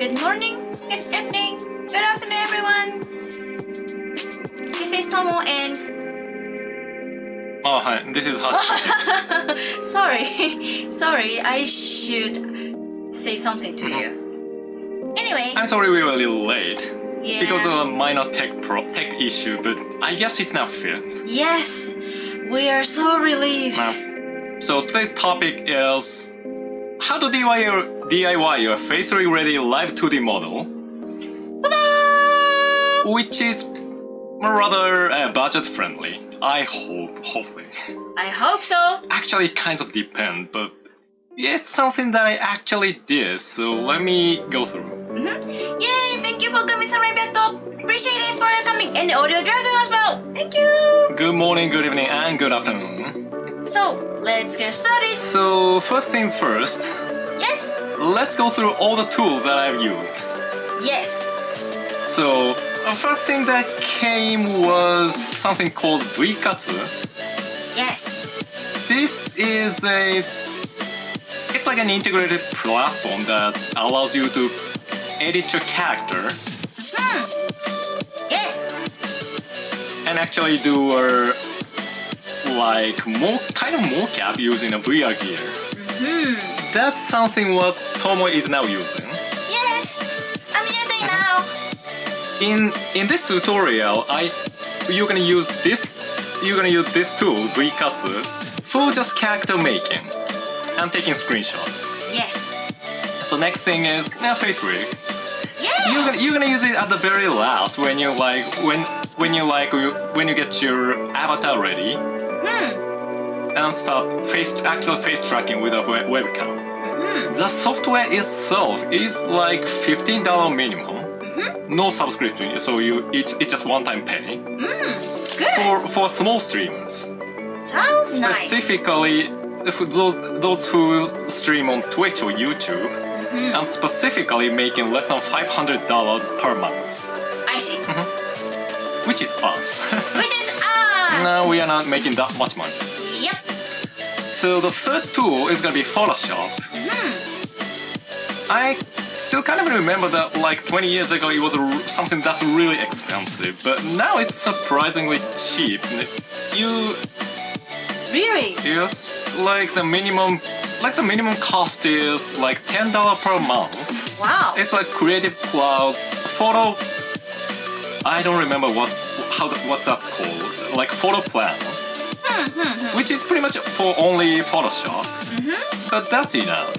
Good morning, good evening, good afternoon, everyone. This is Tomo and... Oh, hi, this is Hashi. Sorry, I should say something to you. Anyway. I'm sorry we were a little late. Yeah. Because of a minor tech issue, but I guess it's now fixed. Yes, we are so relieved. So today's topic is how to DIY your facerig-ready Live2D model, which is rather budget-friendly. Hopefully. I hope so. Actually, it kind of depends, but it's something that I actually did, so let me go through. Yay, thank you for coming, Samurai Backup. Appreciate it for coming, and the Audio Dragon as well. Thank you. Good morning, good evening, and good afternoon. So, let's get started. So, first things first. Yes. Let's go through all the tools that I've used. Yes. So, the first thing that came was something called Buikatsu. Yes. This is it's like an integrated platform that allows you to edit your character. Yes. And actually do like kind of mocap using a VR gear. That's something what Tomo is now using. Yes, I'm using now. In this tutorial, you're gonna use this tool, Buikatsu, for just character making and taking screenshots. Yes. So next thing is face rig. Yeah. You're gonna use it at the very last when you get your avatar ready and start actual face tracking with a webcam. The software itself is like $15 minimum. No subscription, so it's just one-time pay. Good. For small streamers. Sounds nice. Specifically, for those who stream on Twitch or YouTube, and specifically making less than $500 per month. I see. Which is us. Which is us. No, we are not making that much money. Yep. So the third tool is gonna be Photoshop. I still kind of remember that like 20 years ago it was something that's really expensive, but now it's surprisingly cheap. Really? Yes, like the minimum cost is like $10 per month. Wow. It's like Creative Cloud photo. I don't remember what's that called. Like photo plan, which is pretty much for only Photoshop. But that's enough.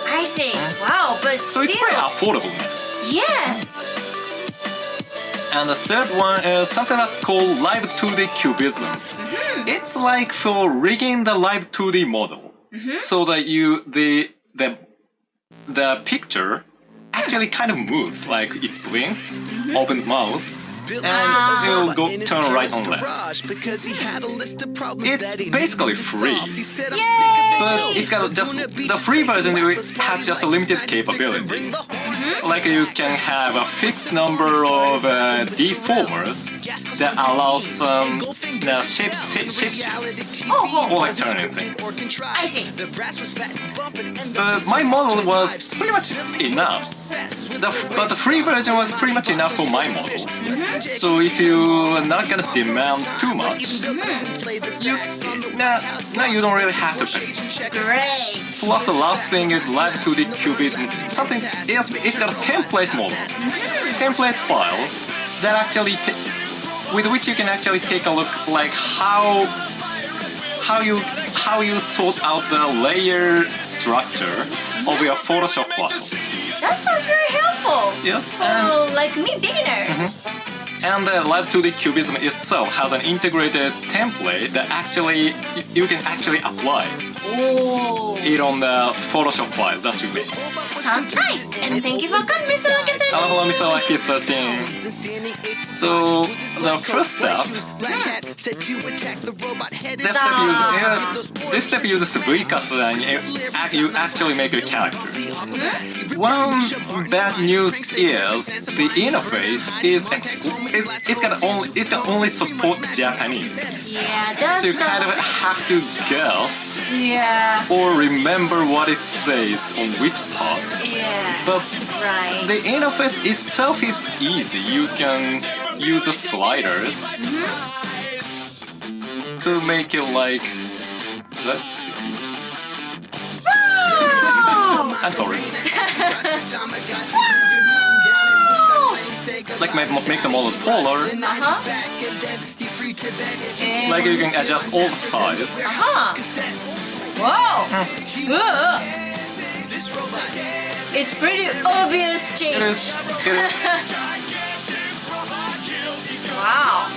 I see. Wow, but so it's pretty affordable now. Yes. And the third one is something that's called Live2D Cubism. It's like for rigging the Live2D model, so that the picture actually kind of moves, like it blinks, opens mouth, and it'll turn right on left. It's basically free. Yay! But it's got the free version has just a limited capability. Like you can have a fixed number of deformers that allows some shape or like turning things. I see. But my model was pretty much enough. But the free version was pretty much enough for my model. So if you're not gonna demand too much, now you don't really have to pay. Great. Plus the last thing is Live2D Cubism. Something else, it's got a template model. Template files that actually with which you can actually take a look like how you sort out the layer structure of your Photoshop file. That sounds very helpful. Yes. For like me, beginner. And the Live2D Cubism itself has an integrated template that you can actually apply it on the Photoshop file that you made. Sounds nice. And thank you for coming, Mr. Lucky 13. Hello, Mr. Lucky 13. So the first step, this step uses Buikatsu and you actually make your characters. One bad news is the interface it can only support Japanese. Yeah, that's so you kind of have to guess or remember what it says on which part. Yeah. But Right. the interface itself is easy. You can use the sliders to make it like. Let's see. Wow! I'm sorry. Like make the model taller. Like you can adjust all the size. Wow! Whoa. It's pretty obvious change. It is. It is. Wow.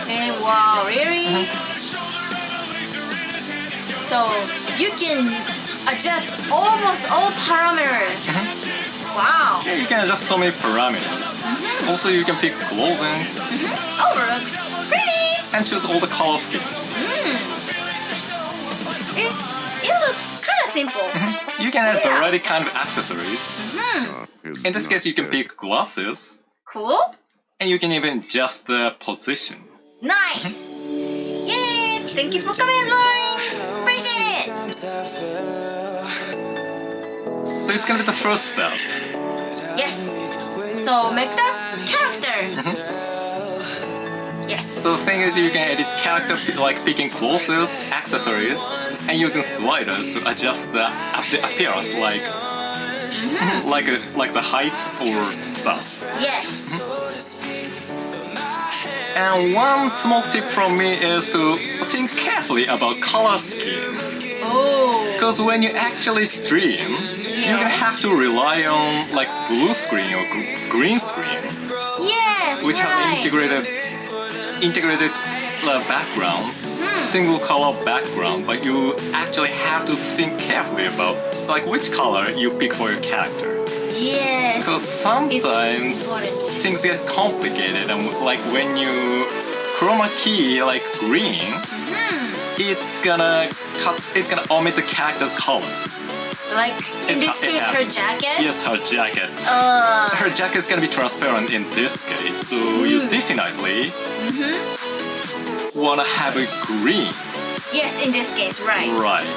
And wow, really? So you can adjust almost all parameters. Wow. Yeah, you can adjust so many parameters. Also, you can pick clothing Oh, looks pretty. and choose all the color schemes. It looks kind of simple. You can add Yeah. variety kind of accessories. In this case, you can pick glasses, Cool. and you can even adjust the position. Nice. Yay! Thank you for coming, Lawrence. Appreciate it. So it's gonna be the first step. Yes. So make the character. Yes. So the thing is, you can edit character like picking clothes, accessories, and using sliders to adjust the appearance, like like the height or stuff. Yes. And one small tip from me is to think carefully about color scheme. Oh. Because when you actually stream, you're gonna have to rely on like blue screen or green screen, Yes. which has an integrated background, single color background. But you actually have to think carefully about like which color you pick for your character. Yes. Because sometimes important. things get complicated, and like when you chroma key like green, it's gonna omit the character's color. Like in this case, her jacket. Yes, her jacket. Her jacket's gonna be transparent in this case, so you definitely wanna have a green. Yes, in this case, right. Right.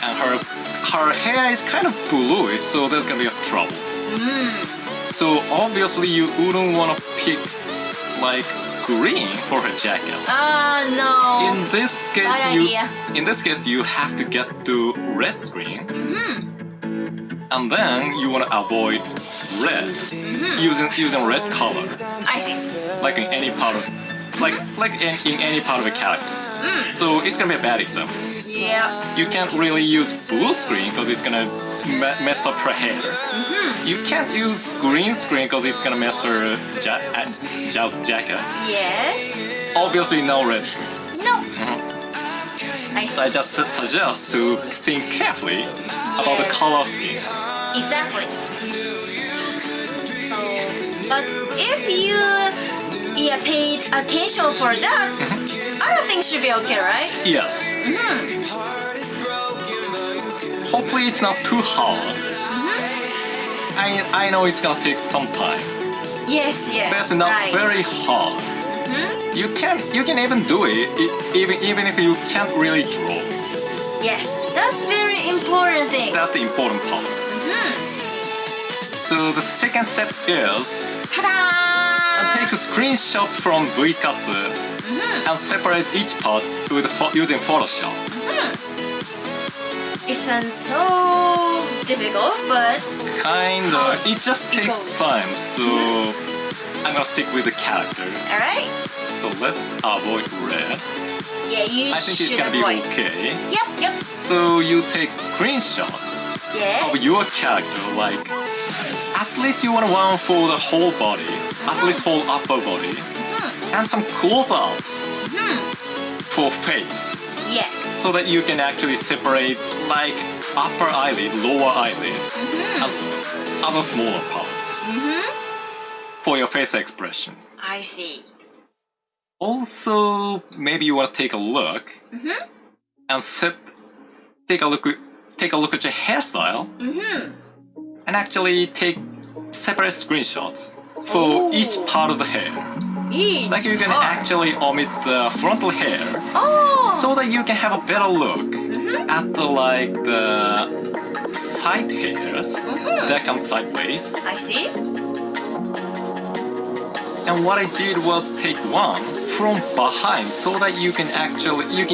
And her hair is kind of bluish, so there's gonna be a trouble. So obviously you wouldn't wanna pick like green for her jacket. No. In this case, Bad idea. you have to get to red screen, and then you want to avoid red using red color, I see. like in any part of in any part of a character. So it's gonna be a bad example. Yeah. You can't really use blue screen because it's gonna mess up her hair. You can't use green screen because it's gonna mess her jacket. Yes. Obviously, no red screen. No. I So see. I just suggest to think carefully about the color scheme. Exactly. So, but if you paid attention for that, other things should be okay, right? Yes. Hopefully it's not too hard. I know it's gonna take some time, Yes, but yes. it's not right. very hard. You can even do it even if you can't really draw. Yes, that's very important thing. That's the important part. So the second step is Ta-da! take screenshots from Tanucast and separate each part using Photoshop. It sounds so difficult, but Kinda. It just it takes goes. time, so I'm gonna stick with the character. alright. So let's avoid red. Yeah, you I think it's should gonna be avoid. okay. Yep. So you take screenshots Yes. of your character, like at least you want one for the whole body, at least whole upper body, and some close-ups for face, Yes. so that you can actually separate like upper eyelid, lower eyelid, as other smaller parts for your face expression. I see. Also, maybe you want to take a look and take a look at your hairstyle and actually take separate screenshots for each part of the hair. Like you can actually omit the frontal hair Oh. so that you can have a better look at the side hairs that come sideways. I see. And what I did was take one from behind so that you can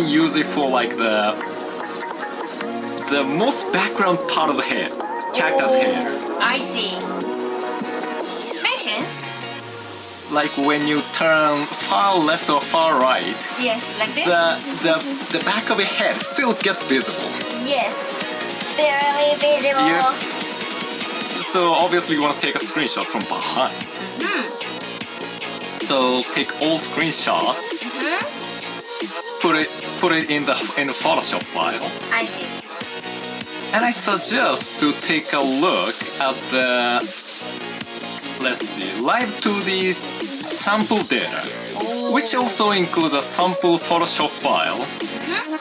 use it for like the most background part of the hair, cactus hair. I see. Makes sense. Like when you turn far left or far right, Yes, like this. the back of your head still gets visible. Yes, barely visible. Yeah. So obviously you want to take a screenshot from behind. So take all screenshots, put it in the Photoshop file. I see. And I suggest to take a look at the, let's see, Live2D sample data, which also includes a sample Photoshop file.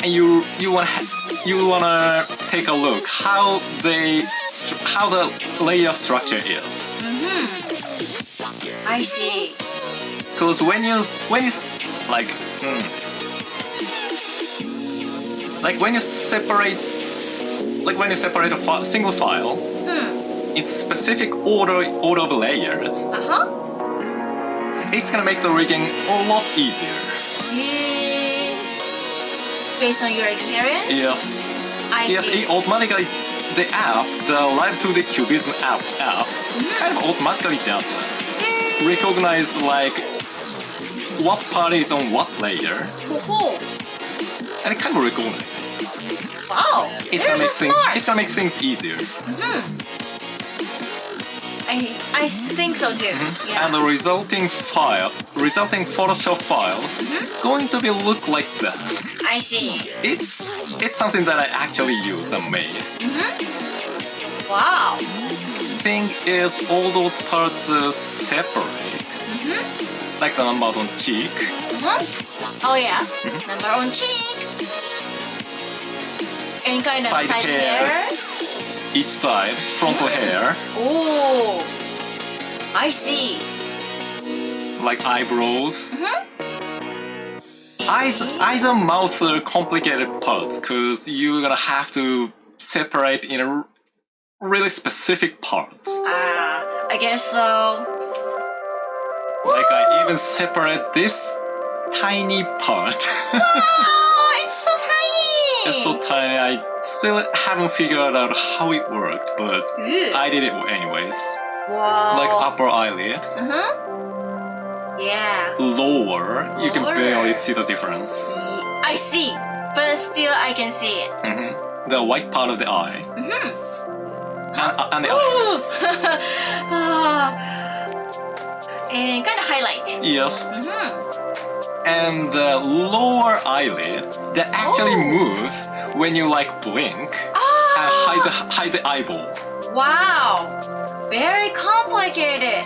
And you wanna take a look how the layer structure is. I see. Because when you separate a single file, in specific order of layers, it's gonna make the rigging a lot easier. Based on your experience? Yes. I Yes, see. it automatically, the Live2D Cube is an app, kind of automatically does that. Recognize like what part is on what layer, and it kind of recognizes. Wow, It's gonna make things easier. I think so too. Yeah. And the resulting Photoshop files going to be look like that. I see. It's something that I actually used and made. Wow. Thing is, all those parts are separate. Like the number on cheek. Oh yeah. Number on cheek. Any kind of side hair. Each side, frontal hair. Oh, I see. Like eyebrows. Eyes and mouth are complicated parts because you're gonna have to separate in a really specific parts. I guess so. Like I even separate this tiny part. Oh, it's so tiny. It's so tiny. I still haven't figured out how it worked, but I did it anyways. Wow. Like upper eyelid. Yeah. Lower, you can barely see the difference. I see, but still I can see it. The white part of the eye. And the eyes. And kind of highlight. Yes. And the lower eyelid that actually moves when you like blink and hide the eyeball. Wow, very complicated.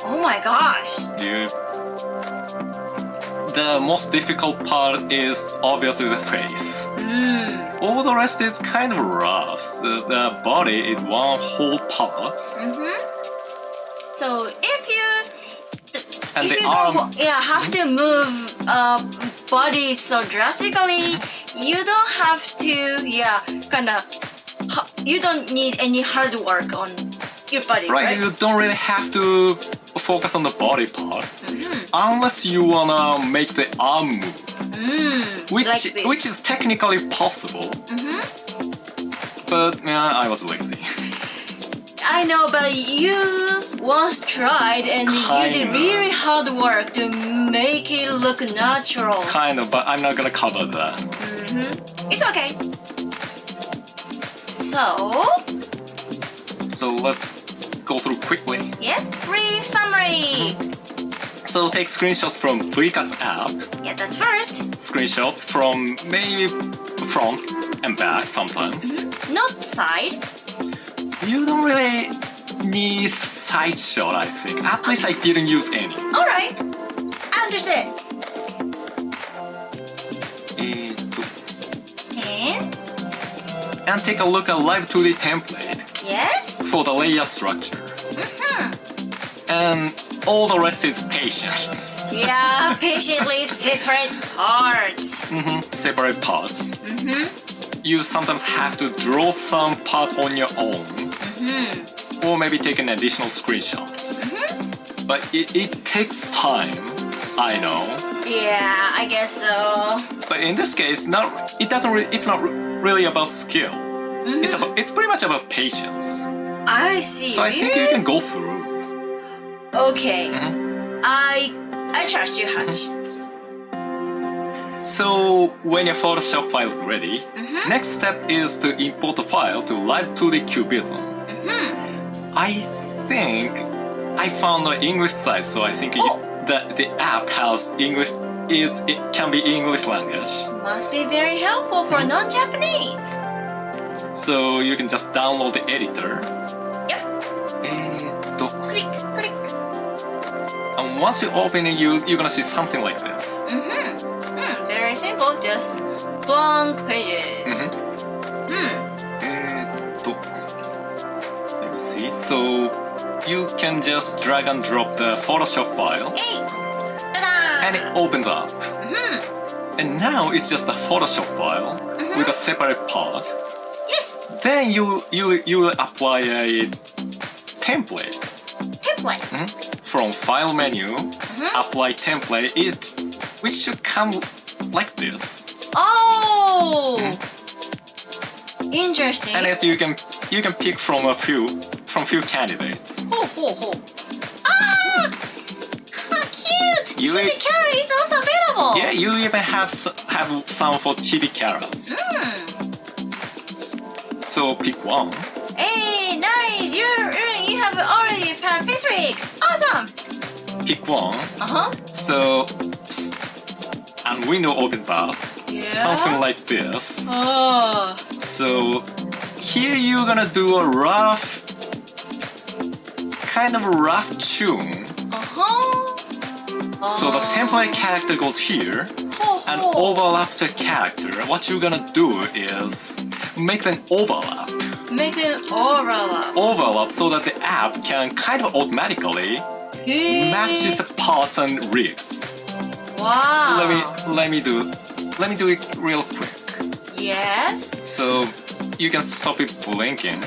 Oh my gosh. Dude. The most difficult part is obviously the face. All the rest is kind of rough. The body is one whole part. So if you arm. have to move body so drastically, you don't have to you don't need any hard work on your body, right? You don't really have to focus on the body part unless you wanna make the arm move, which is technically possible. But I was lazy. I know, but you once tried and you did really hard work to make it look natural. Kind of, but I'm not gonna cover that. It's okay. So let's go through quickly. Yes, brief summary. So take screenshots from Tanucast app. Yeah, that's first. Screenshots from maybe front and back sometimes. Not side. You don't really need side shot, I think. At least I didn't use any. Alright, understood. And take a look at Live2D template. Yes? For the layer structure. And all the rest is patience. Yeah, patiently separate parts. Separate parts. you sometimes have to draw some part on your own. Or maybe take an additional screenshots. But it takes time, I know. Yeah, I guess so. But in this case, it's not really about skill. It's pretty much about patience. I see. So I think you can go through. Okay. I trust you, Hutch. So when your Photoshop file is ready, next step is to import the file to Live2D Cubism. I think I found the English site, so I think the app has English. It can be English language. Must be very helpful for non-Japanese. So you can just download the editor. Yep. Click, click. And once you open it, you're gonna see something like this. Very simple, just blank pages. Let's see. So you can just drag and drop the Photoshop file, Hey! Ta-da! and it opens up. And now it's just a Photoshop file with a separate part. Yes! Then you apply a template. Template. From file menu, apply template. Which should come like this. Oh! Interesting. And as you can pick from few candidates. Ah! Cute! Chibi carrot is also available. Yeah, you even have some for chibi carrots. So pick one. Hey, nice! You have already found face rig. Awesome. Pick one. So and window opens up. Yeah. Something like this. Oh. So here you're gonna do a kind of a rough tune. So the template character goes here and overlaps the character. What you're gonna do is make them overlap. Make them overlap. Overlap so that the app can kind of automatically match the parts and rigs. Wow. Let me do it real quick. Yes. So you can stop it blinking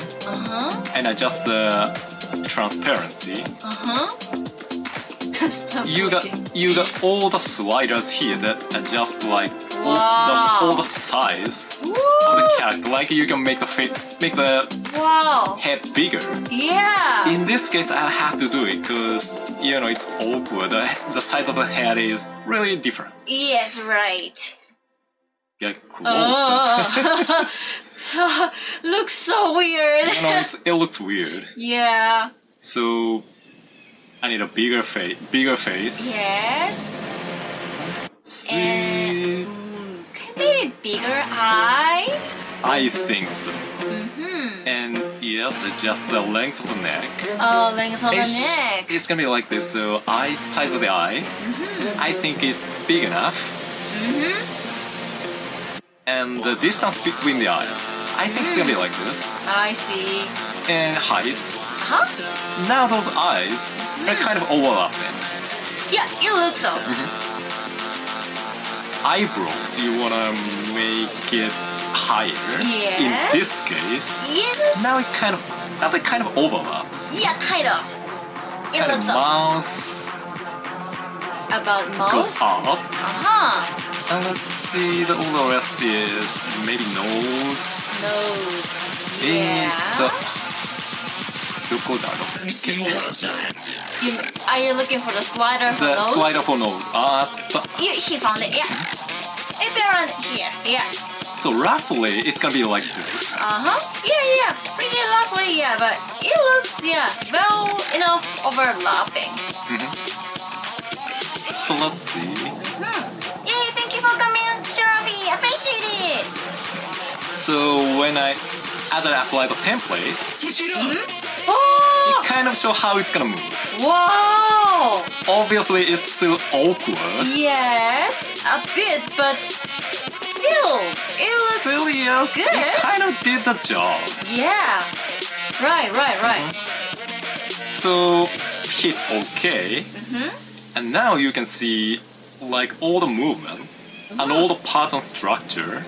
and adjust the transparency. You got all the sliders here that adjust like all the size of the character. Like you can make the head bigger. Yeah. In this case, I have to do it because it's awkward. The size of the head is really different. Yes, right. Get close. Looks so weird. It looks weird. Yeah. So I need a bigger face. Yes. See. And maybe bigger eyes. I think so. And yes, adjust the length of the neck. Oh, length of the neck. It's gonna be like this. So size of the eye. I think it's big enough. And the distance between the eyes, I think it's gonna be like this. I see. And heights. Now those eyes are kind of overlapping. Yeah, it looks so. Eyebrows, you wanna make it higher. Yes. In this case. Yes. Now it kind of overlaps. Yeah, kind of. It Kind looks of so. mouth About goes mouth. up. And let's see, all the rest is maybe nose. Nose. Yeah. Are you looking for the slider for The nose? slider for nose. He found it. Yeah. Maybe around here. Yeah. So roughly, it's gonna be like this. Yeah. Pretty lovely. Yeah, but it looks well enough overlapping. So let's see. Yay! Thank you for coming, Shirafi. Appreciate it. So as I apply the template, Oh! it kind of show how it's gonna move. Wow! Obviously, it's still awkward. Yes, a bit, but still, it looks Still, yes, good. it kind of did the job. Yeah. Right. So hit OK, and now you can see like all the movement and all the parts and structure.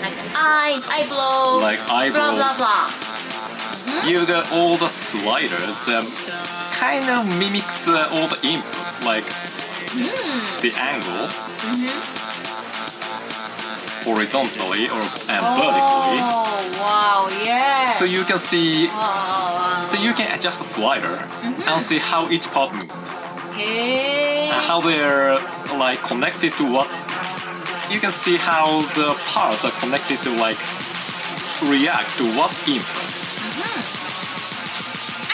Like eye blow, like eyebrows. blah blah blah. You got all the sliders that kind of mimics all the input, like the angle, horizontally and vertically. Oh wow, yeah. So you can see, Wow. so you can adjust the slider and see how each part moves. Okay. And how they're like connected to what. You can see how the parts are connected to like react to what input.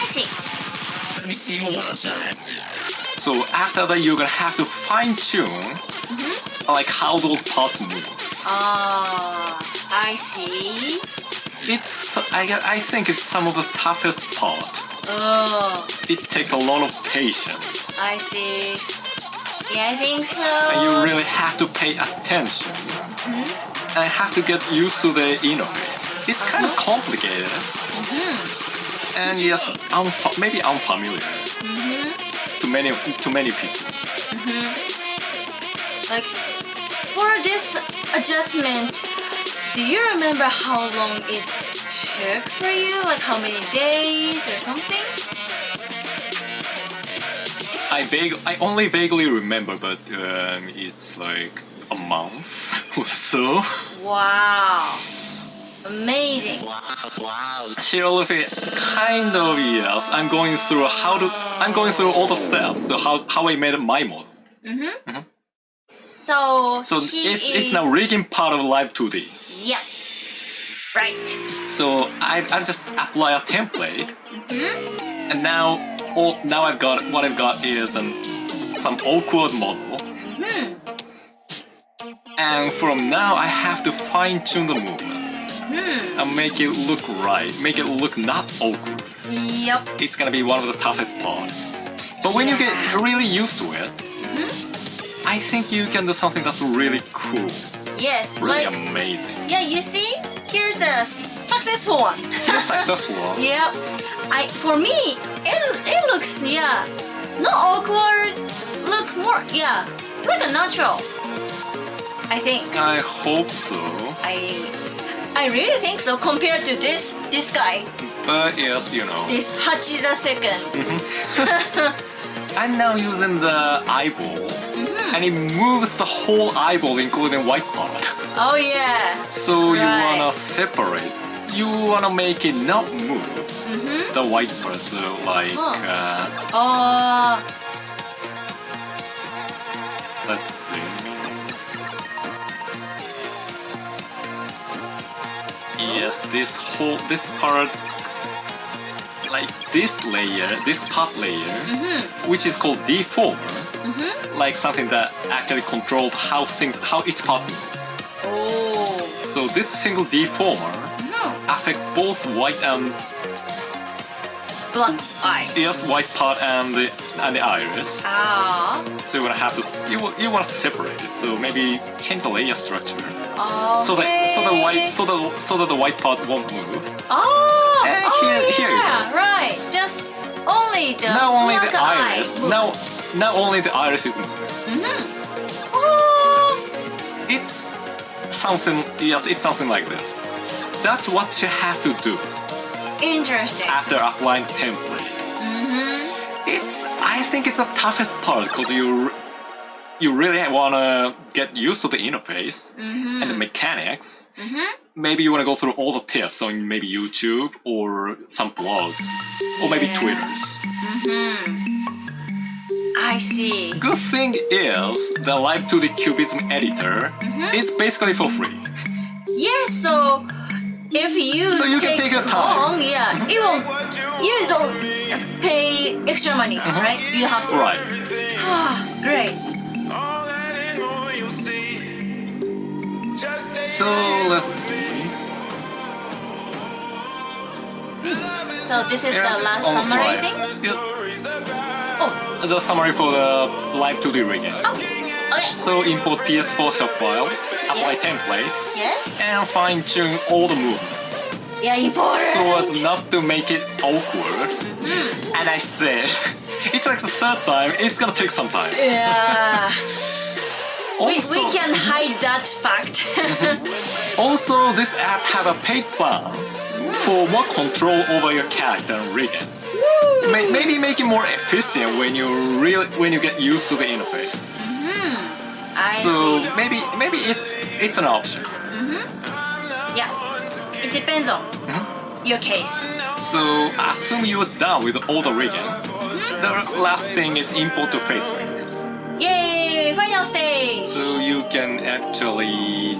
I see. Let me see one more time. So after that, you're gonna have to fine tune like how those parts move. I see. It's I think it's some of the toughest part. Oh, It takes a lot of patience. I see. Yeah, I think so. And you really have to pay attention. And have to get used to the interface. It's kind of complicated. And yes, maybe unfamiliar to many people. Like, for this adjustment, do you remember how long it took for you? Like how many days or something? I only vaguely remember, but it's like a month or so. Wow. Amazing. Wow. Shirolfi, kind of yes. I'm going through all the steps to how I made my model. So it's now rigging part of Live2D. Yeah. Right. So I just apply a template, and now I've got what I've got is some awkward model. And from now I have to fine tune the movement and make it look right, make it look not awkward. Yep. It's gonna be one of the toughest parts. But when you get really used to it, I think you can do something that's really cool, Yes. really Like, amazing. yeah, you see? Here's the successful one. It's successful. Yep. For me, it looks not awkward. Look more like a natural. I think. I hope so. I really think so compared to this guy. But yes, you know. This Hachiza second. I'm now using the eyeball, and it moves the whole eyeball, including white part. Oh yeah. So you Right. wanna separate. You wanna make it not move the white part. So like, let's see. Yes, this part, like this layer, this part layer, which is called deformer, like something that actually controlled how each part moves. Oh. So this single deformer affects both white and Black eye. yes, white part and the iris. Ah. So you wanna have to you wanna separate it. So maybe change the layer structure. Okay. So that the white part won't move. Oh. And here you yeah. Right. Just only the Not only black the eye iris. moves. Not only the iris is moving. Oh. It's something. Yes, it's something like this. That's what you have to do Interesting. after applying the template. I think it's the toughest part because you really wanna get used to the interface and the mechanics. Maybe you wanna go through all the tips on maybe YouTube or some blogs or maybe Yeah. Twitters. I see. Good thing is the Live2D Cubism editor is basically for free. Yes. So if you So you can take your time. long, it won't. You don't pay extra money, right? You have to. Right. Great. So let's see. So this is the last On summary slide. thing. Yeah. Oh. The summary for the Live2D rigging. Okay. So import PS4 shop file, apply Yes. template, Yes. and fine tune all the movement Yeah, important. so as not to make it awkward. And I said, it's like the third time, it's gonna take some time. Yeah. We Also, can hide that fact. Also, this app have a paid plan for more control over your character and rigging. Maybe make it more efficient when you get used to the interface. I So see. maybe it's an option. Yeah, it depends on your case. So assume you're done with all the rigging. The last thing is import to facerig. Yay! Final stage. So you can actually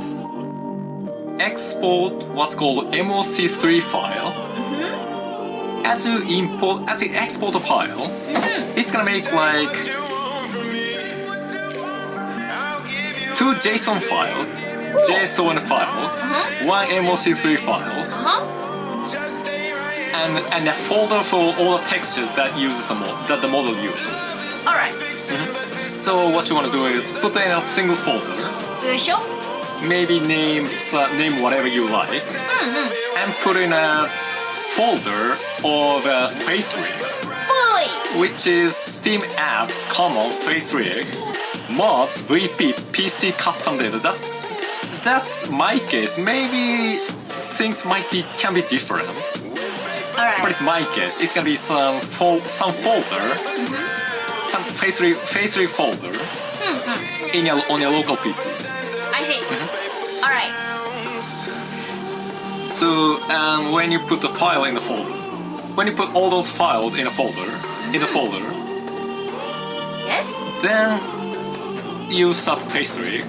export what's called MOC3 file. As you export a file, it's gonna make like 2 JSON files, one MOC3 files, and a folder for all the textures that the model uses. All right. So what you want to do is put it in a single folder. Do you show? Maybe name whatever you like, and put in a folder of facerig, Boy. which is Steam apps common facerig mod VP PC custom data. That's my case. Maybe things can be different, All right. but it's my case. It's gonna be some folder, some facerig folder on your local PC. I see. All right. So, when you put the file in the folder, when you put all those files in the folder, Yes. then you start facerig,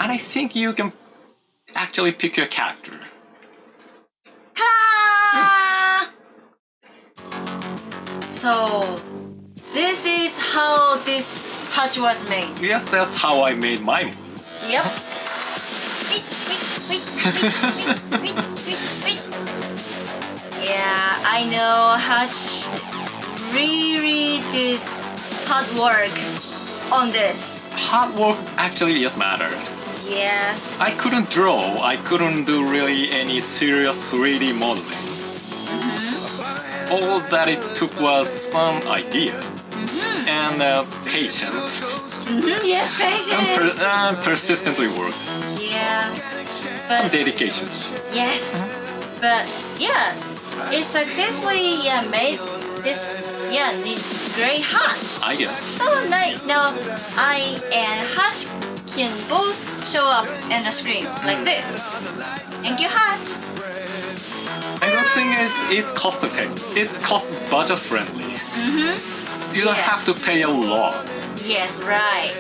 and I think you can actually pick your character. Ta! So, this is how this hatch was made. Yes, that's how I made mine. Yep. Yeah, I know Hatch really did hard work on this. Hard work actually yes mattered. Yes. I couldn't draw, I couldn't do really any serious 3D modeling. All that it took was some idea and patience. Yes, patience. And persistently work. Yes. Some But dedication. yes. But yeah, it successfully made this great hatch. I guess. So like now I and Hatch can both show up in the screen like this. Thank you, Hatch. And the thing is, it's cost effective. It's cost budget friendly. You don't have to pay a lot. Yes, right.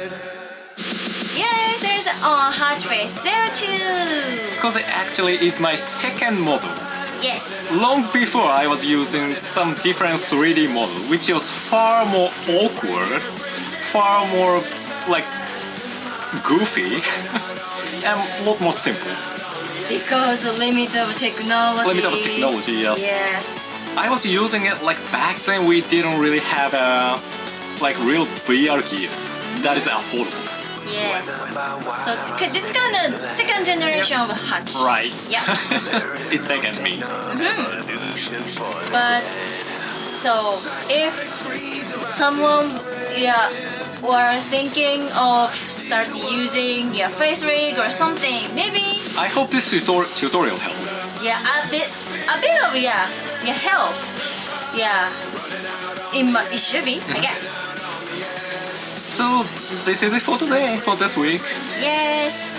Yes, there's a Hatch face there too. Because it actually is my second model. Yes. Long before I was using some different 3D model, which was far more awkward, far more like goofy, and a lot more simple. Because of limit of technology. Limit of technology, yes. Yes. I was using it like back then we didn't really have a like real VR gear that is affordable. Yes. So this kind of second generation of Hatch. Right. Yeah. It's second me. But so if someone were thinking of start using facerig or something, maybe I hope this tutorial helps. a bit of help. Yeah. It should be, I guess. So this is it for today, for this week. Yes.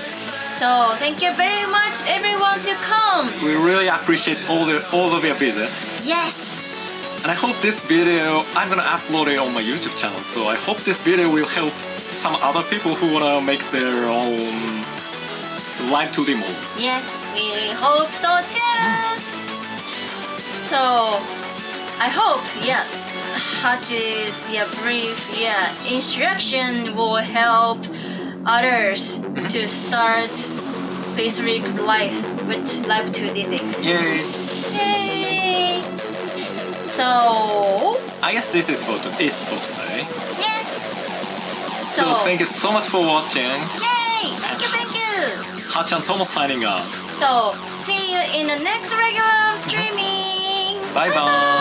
So thank you very much everyone to come. We really appreciate all of your visit. Yes. And I hope this video, I'm gonna upload it on my YouTube channel, so I hope this video will help some other people who wanna make their own Live2D models. Yes, we hope so too. So I hope Hatch's brief instruction will help others to start facerig life with Live2D things. Yay! Yay! So I guess this is it for today. yes. So thank you so much for watching. Yay! Thank you. Hachan Tomo signing out. So see you in the next regular streaming. Bye bye.